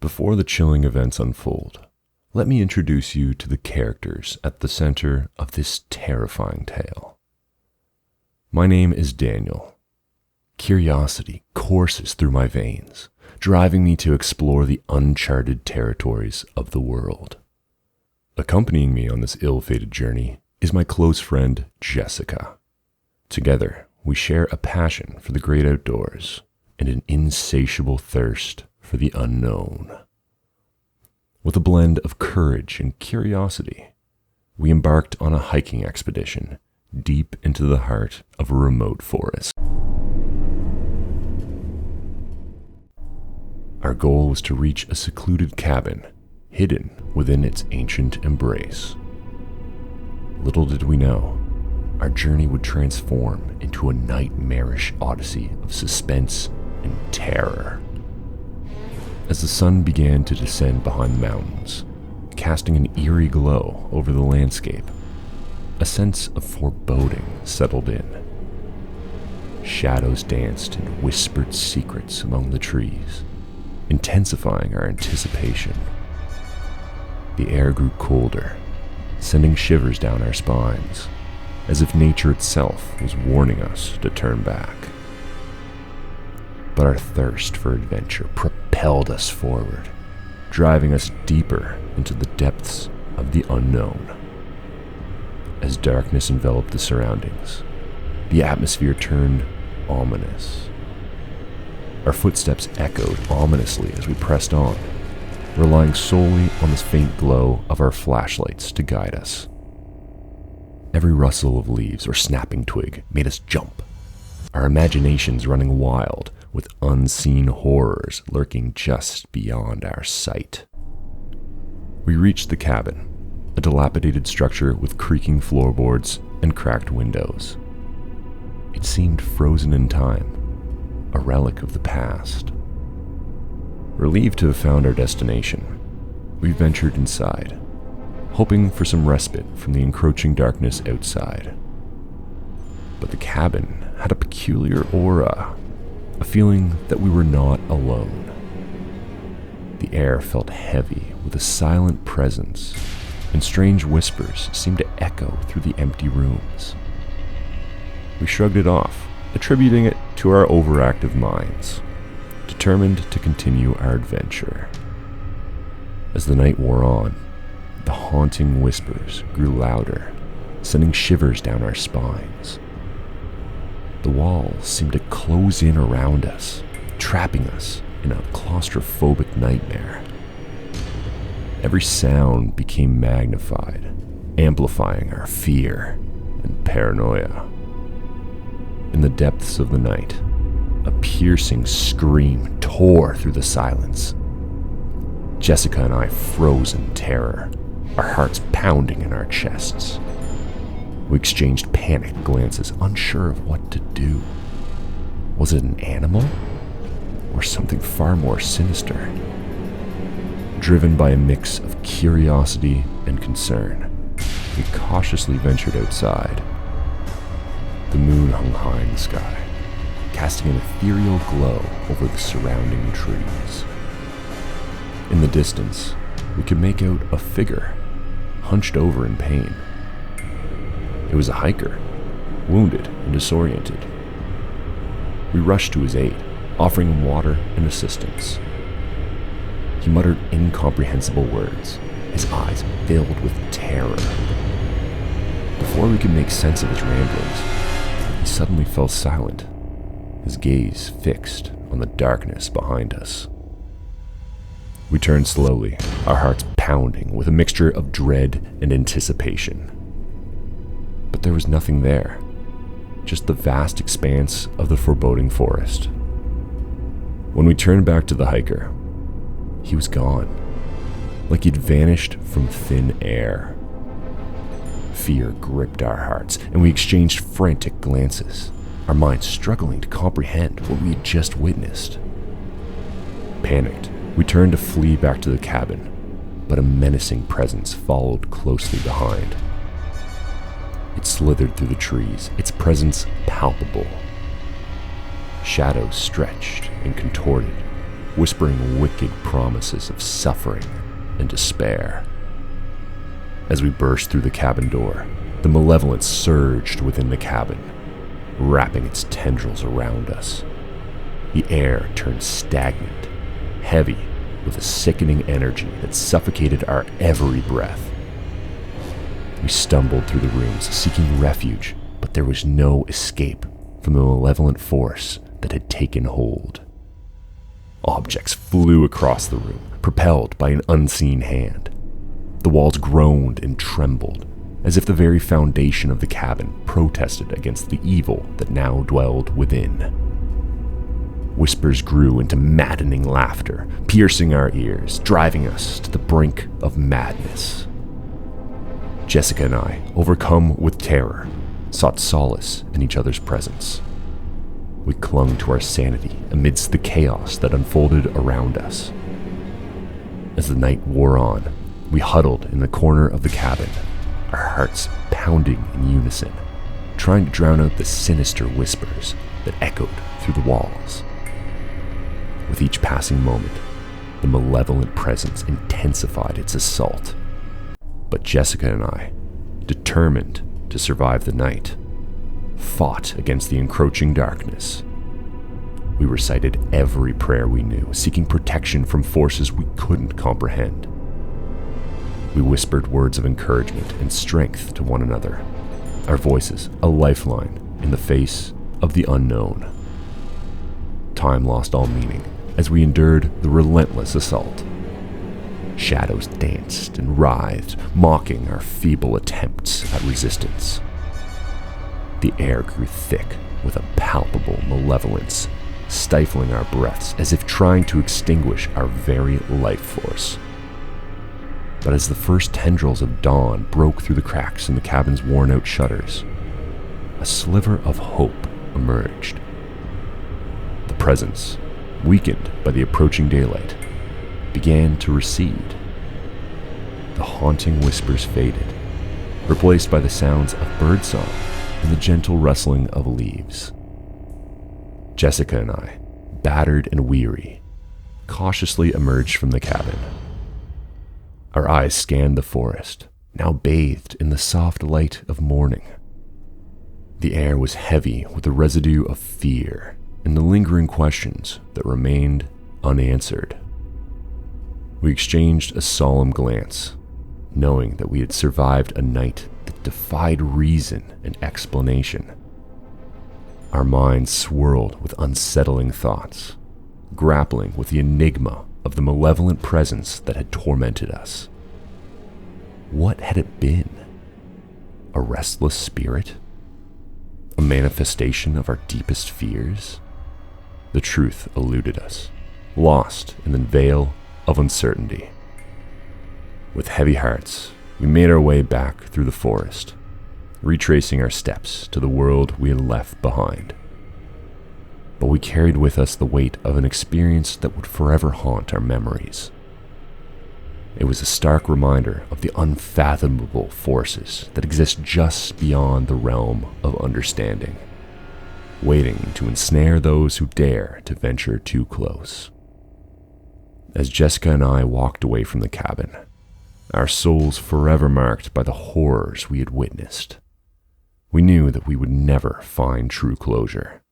Before the chilling events unfold, let me introduce you to the characters at the center of this terrifying tale. My name is Daniel. Curiosity courses through my veins, driving me to explore the uncharted territories of the world. Accompanying me on this ill-fated journey is my close friend, Jessica. Together, we share a passion for the great outdoors and an insatiable thirst for the unknown. With a blend of courage and curiosity, we embarked on a hiking expedition deep into the heart of a remote forest. Our goal was to reach a secluded cabin hidden within its ancient embrace. Little did we know, our journey would transform into a nightmarish odyssey of suspense and terror. As the sun began to descend behind the mountains, casting an eerie glow over the landscape, a sense of foreboding settled in. Shadows danced and whispered secrets among the trees, intensifying our anticipation. The air grew colder, sending shivers down our spines, as if nature itself was warning us to turn back. But our thirst for adventure propelled us forward, driving us deeper into the depths of the unknown. As darkness enveloped the surroundings, the atmosphere turned ominous. Our footsteps echoed ominously as we pressed on, relying solely on the faint glow of our flashlights to guide us. Every rustle of leaves or snapping twig made us jump, our imaginations running wild with unseen horrors lurking just beyond our sight. We reached the cabin, a dilapidated structure with creaking floorboards and cracked windows. It seemed frozen in time, a relic of the past. Relieved to have found our destination, we ventured inside, hoping for some respite from the encroaching darkness outside. But the cabin had a peculiar aura, a feeling that we were not alone. The air felt heavy with a silent presence, and strange whispers seemed to echo through the empty rooms. We shrugged it off, attributing it to our overactive minds, determined to continue our adventure. As the night wore on, the haunting whispers grew louder, sending shivers down our spines. The walls seemed to close in around us, trapping us in a claustrophobic nightmare. Every sound became magnified, amplifying our fear and paranoia. In the depths of the night, a piercing scream tore through the silence. Jessica and I froze in terror, our hearts pounding in our chests. We exchanged panicked glances, unsure of what to do. Was it an animal? Or something far more sinister? Driven by a mix of curiosity and concern, we cautiously ventured outside. The moon hung high in the sky, casting an ethereal glow over the surrounding trees. In the distance, we could make out a figure, hunched over in pain. It was a hiker, wounded and disoriented. We rushed to his aid, offering him water and assistance. He muttered incomprehensible words, his eyes filled with terror. Before we could make sense of his ramblings, he suddenly fell silent, his gaze fixed on the darkness behind us. We turned slowly, our hearts pounding with a mixture of dread and anticipation. But there was nothing there, just the vast expanse of the foreboding forest. When we turned back to the hiker, he was gone, like he'd vanished from thin air. Fear gripped our hearts, and we exchanged frantic glances, our minds struggling to comprehend what we had just witnessed. Panicked, we turned to flee back to the cabin, but a menacing presence followed closely behind. It slithered through the trees, its presence palpable. Shadows stretched and contorted, whispering wicked promises of suffering and despair. As we burst through the cabin door, the malevolence surged within the cabin, wrapping its tendrils around us. The air turned stagnant, heavy, with a sickening energy that suffocated our every breath. We stumbled through the rooms, seeking refuge, but there was no escape from the malevolent force that had taken hold. Objects flew across the room, propelled by an unseen hand. The walls groaned and trembled, as if the very foundation of the cabin protested against the evil that now dwelled within. Whispers grew into maddening laughter, piercing our ears, driving us to the brink of madness. Jessica and I, overcome with terror, sought solace in each other's presence. We clung to our sanity amidst the chaos that unfolded around us. As the night wore on, we huddled in the corner of the cabin, our hearts pounding in unison, trying to drown out the sinister whispers that echoed through the walls. With each passing moment, the malevolent presence intensified its assault. But Jessica and I, determined to survive the night, fought against the encroaching darkness. We recited every prayer we knew, seeking protection from forces we couldn't comprehend. We whispered words of encouragement and strength to one another, our voices a lifeline in the face of the unknown. Time lost all meaning as we endured the relentless assault. Shadows danced and writhed, mocking our feeble attempts at resistance. The air grew thick with a palpable malevolence, stifling our breaths as if trying to extinguish our very life force. But as the first tendrils of dawn broke through the cracks in the cabin's worn-out shutters, a sliver of hope emerged. The presence, weakened by the approaching daylight, began to recede. The haunting whispers faded, replaced by the sounds of birdsong and the gentle rustling of leaves. Jessica and I, battered and weary, cautiously emerged from the cabin. Our eyes scanned the forest, now bathed in the soft light of morning. The air was heavy with the residue of fear and the lingering questions that remained unanswered. We exchanged a solemn glance, knowing that we had survived a night that defied reason and explanation. Our minds swirled with unsettling thoughts, grappling with the enigma of the malevolent presence that had tormented us. What had it been? A restless spirit? A manifestation of our deepest fears? The truth eluded us, lost in the veil of uncertainty. With heavy hearts, we made our way back through the forest, retracing our steps to the world we had left behind. But we carried with us the weight of an experience that would forever haunt our memories. It was a stark reminder of the unfathomable forces that exist just beyond the realm of understanding, waiting to ensnare those who dare to venture too close. As Jessica and I walked away from the cabin, our souls forever marked by the horrors we had witnessed, we knew that we would never find true closure.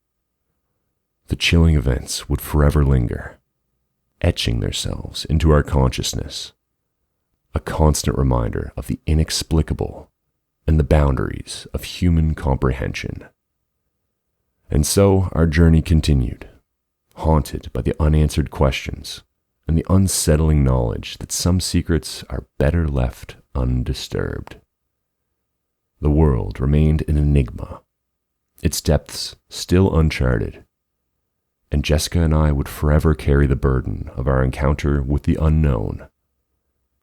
The chilling events would forever linger, etching themselves into our consciousness, a constant reminder of the inexplicable and the boundaries of human comprehension. And so our journey continued, haunted by the unanswered questions and the unsettling knowledge that some secrets are better left undisturbed. The world remained an enigma, its depths still uncharted, and Jessica and I would forever carry the burden of our encounter with the unknown,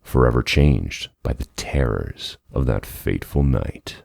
forever changed by the terrors of that fateful night.